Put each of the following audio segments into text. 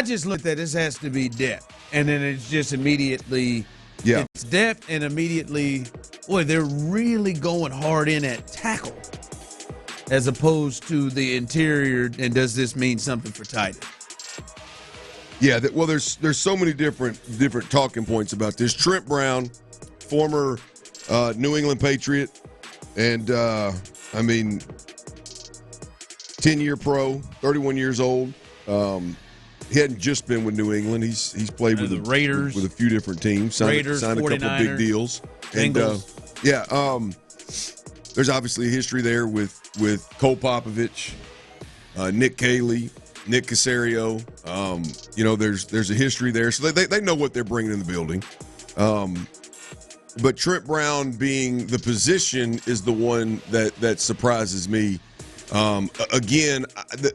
just looked at this has to be depth, and then it's just immediately it's depth and immediately, boy, they're really going hard in at tackle as opposed to the interior. And does this mean something for tight end? Yeah, well, there's so many different talking points about this. Trent Brown, former New England Patriot, and 10-year pro, 31 years old. He hadn't just been with New England. He's played with the Raiders, with a few different teams. Signed a couple of big deals. Bengals. There's obviously a history there with Cole Popovich, Nick Caley, Nick Caserio. There's a history there, so they know what they're bringing in the building. But Trent Brown being the position is the one that surprises me. Again,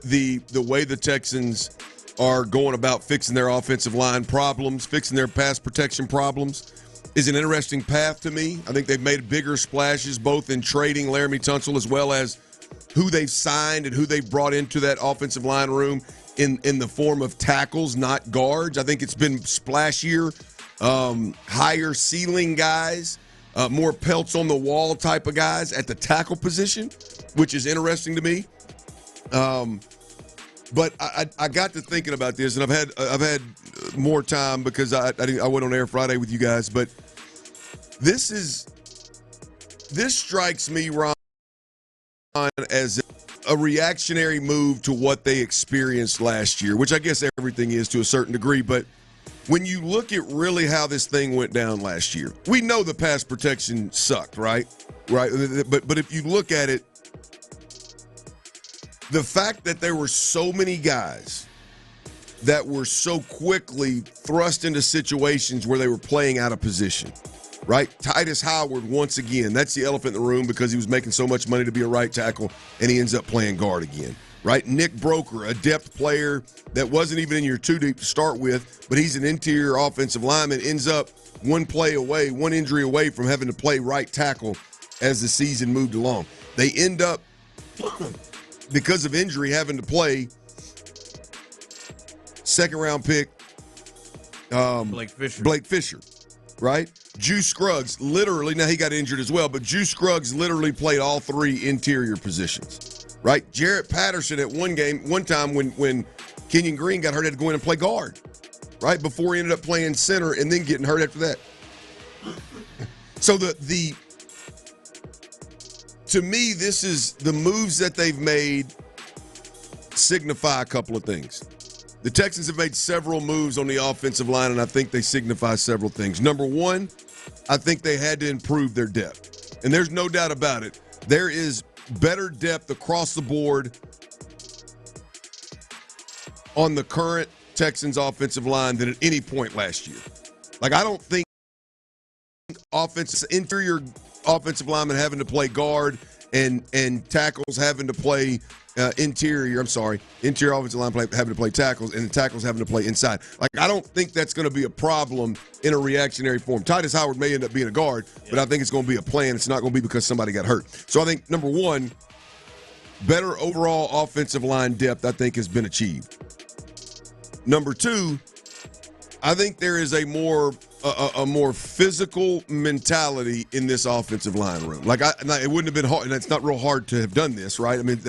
the way the Texans are going about fixing their offensive line problems, fixing their pass protection problems, is an interesting path to me. I think they've made bigger splashes both in trading Laramie Tunsil as well as who they've signed and who they've brought into that offensive line room in the form of tackles, not guards. I think it's been splashier, higher ceiling guys, more pelts on the wall type of guys at the tackle position, which is interesting to me. But I got to thinking about this, and I've had more time because I went on air Friday with you guys. But this strikes me, Ron, as a reactionary move to what they experienced last year, which I guess everything is to a certain degree. But when you look at really how this thing went down last year, we know the pass protection sucked, right? Right. But if you look at it, the fact that there were so many guys that were so quickly thrust into situations where they were playing out of position, right? Titus Howard, once again, that's the elephant in the room because he was making so much money to be a right tackle, and he ends up playing guard again, right? Nick Broker, a depth player that wasn't even in your two deep to start with, but he's an interior offensive lineman, ends up one injury away from having to play right tackle as the season moved along. They end up, because of injury, having to play second-round pick Blake Fisher, right? Juice Scruggs, literally, now he got injured as well, but Juice Scruggs literally played all three interior positions, right? Jarrett Patterson at one time when Kenyon Green got hurt, had to go in and play guard, right? Before he ended up playing center and then getting hurt after that. So to me, this is the moves that they've made signify a couple of things. The Texans have made several moves on the offensive line, and I think they signify several things. Number one, I think they had to improve their depth. And there's no doubt about it. There is better depth across the board on the current Texans offensive line than at any point last year. Like, I don't think interior offensive linemen having to play guard and tackles having to play interior offensive line having to play tackles, and the tackles having to play inside. Like, I don't think that's going to be a problem in a reactionary form. Titus Howard may end up being a guard, but I think it's going to be a plan. It's not going to be because somebody got hurt. So I think, number one, better overall offensive line depth, I think, has been achieved. Number two, I think there is a more physical mentality in this offensive line room. Like, it wouldn't have been hard, and it's not real hard to have done this, right? I mean,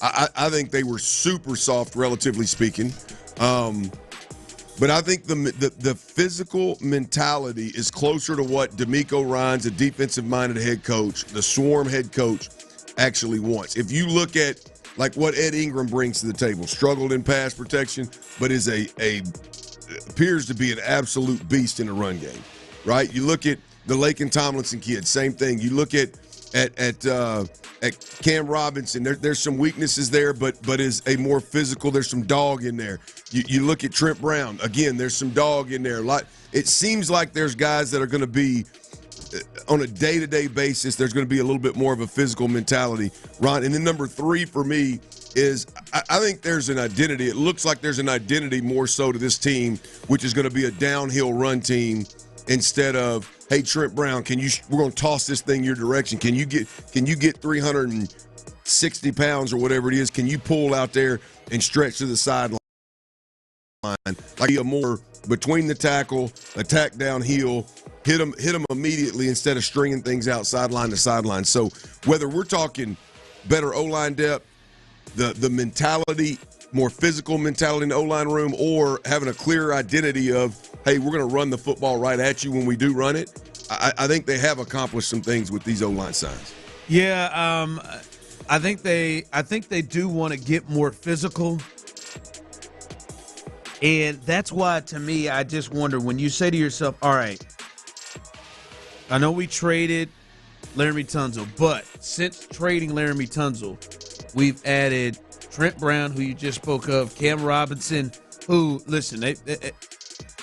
I think they were super soft, relatively speaking. But I think the physical mentality is closer to what DeMeco Ryans, a defensive-minded head coach, the Swarm head coach, actually wants. If you look at like what Ed Ingram brings to the table, struggled in pass protection, but is appears to be an absolute beast in the run game, right? You look at the Laken Tomlinson kid, same thing. You look at Cam Robinson, there's some weaknesses there, but is a more physical. There's some dog in there. You look at Trent Brown, again, there's some dog in there. It seems like there's guys that are going to be on a day-to-day basis. There's going to be a little bit more of a physical mentality, Ron. And then number three for me is I think there's an identity. It looks like there's an identity more so to this team, which is going to be a downhill run team instead of, hey, Trent Brown, we're going to toss this thing your direction. Can you get 360 pounds or whatever it is? Can you pull out there and stretch to the sideline? like a more between the tackle, attack downhill, hit them immediately instead of stringing things out sideline to sideline. So whether we're talking better O-line depth, the mentality, more physical mentality in the O-line room, or having a clear identity of, hey, we're going to run the football right at you when we do run it, I think they have accomplished some things with these O-line signs. Yeah, I think they do want to get more physical. And that's why, to me, I just wonder when you say to yourself, all right, I know we traded Laramie Tunsil, but since trading Laramie Tunsil, we've added Trent Brown, who you just spoke of, Cam Robinson, who, listen,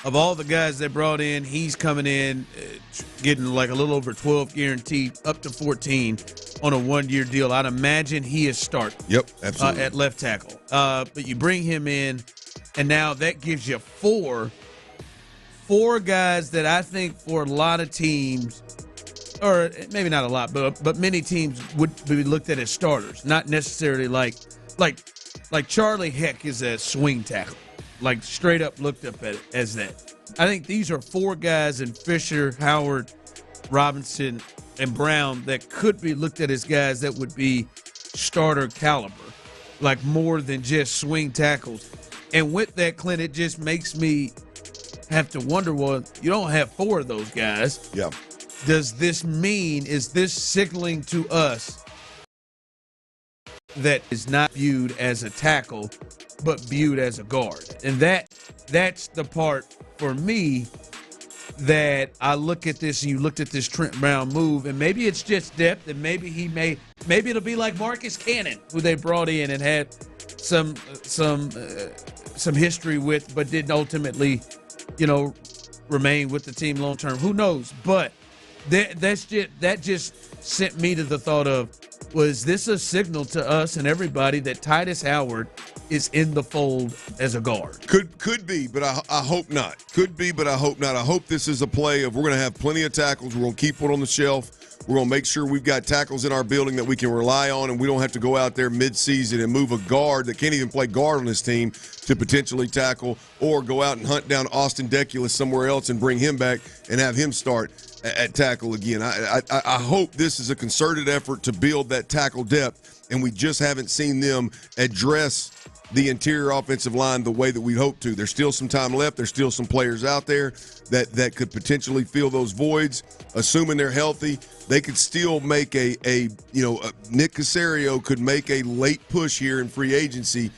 of all the guys they brought in, he's coming in getting like a little over 12 guaranteed, up to 14 on a one-year deal. I'd imagine he is starting. Yep, absolutely. At left tackle. But you bring him in, and now that gives you four guys that I think for a lot of teams, or maybe not a lot, but many teams would be looked at as starters, not necessarily like Charlie Heck is a swing tackle, like straight up looked up at it as that. I think these are four guys in Fisher, Howard, Robinson, and Brown that could be looked at as guys that would be starter caliber, like more than just swing tackles. And with that, Clint, it just makes me have to wonder, well, you don't have four of those guys. Yeah. Does this mean, is this signaling to us that is not viewed as a tackle, but viewed as a guard? And that's the part for me that I look at this, and you looked at this Trent Brown move, and maybe it's just depth, and maybe it'll be like Marcus Cannon, who they brought in and had some history with, but didn't ultimately, remain with the team long term. Who knows? But that just sent me to the thought of, was this a signal to us and everybody that Titus Howard is in the fold as a guard? Could be, but I hope not. Could be, but I hope not. I hope this is a play of, we're going to have plenty of tackles. We're going to keep one on the shelf. We're going to make sure we've got tackles in our building that we can rely on, and we don't have to go out there midseason and move a guard that can't even play guard on this team to potentially tackle, or go out and hunt down Austin Deculus somewhere else and bring him back and have him start at tackle again. I hope this is a concerted effort to build that tackle depth, and we just haven't seen them address the interior offensive line the way that we hope to. There's still some time left. There's still some players out there that could potentially fill those voids. Assuming they're healthy, they could still make Nick Caserio could make a late push here in free agency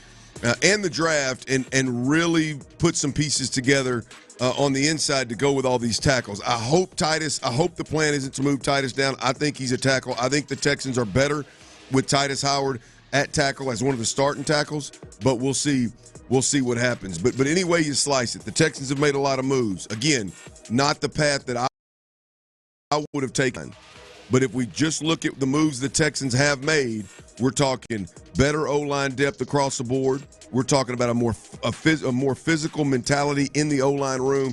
and the draft and really put some pieces together on the inside to go with all these tackles. I hope the plan isn't to move Titus down. I think he's a tackle. I think the Texans are better with Titus Howard at tackle as one of the starting tackles, but we'll see what happens. But any way you slice it, the Texans have made a lot of moves. Again, not the path that I would have taken. But if we just look at the moves the Texans have made, we're talking better O-line depth across the board. We're talking about a more physical mentality in the O-line room,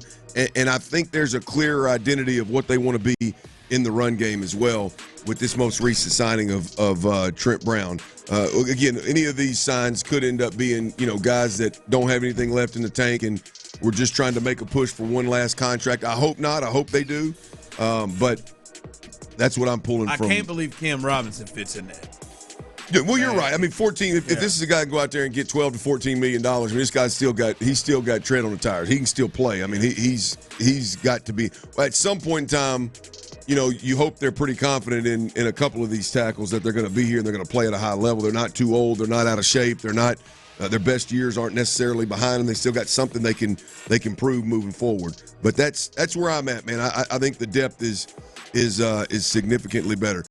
and I think there's a clearer identity of what they want to be in the run game as well with this most recent signing of Trent Brown. Again, any of these signs could end up being, guys that don't have anything left in the tank, and we're just trying to make a push for one last contract. I hope not. I hope they do. But that's what I'm pulling from. I can't believe Cam Robinson fits in that. Yeah, well, you're right. I mean, 14. If this is a guy who can go out there and get $12 to $14 million, I mean, this guy's still got tread on the tires. He can still play. I mean, he's got to be. At some point in time, you hope they're pretty confident in a couple of these tackles that they're going to be here and they're going to play at a high level. They're not too old. They're not out of shape. They're not. Their best years aren't necessarily behind them. They still got something they can prove moving forward. But that's where I'm at, man. I think the depth is significantly better.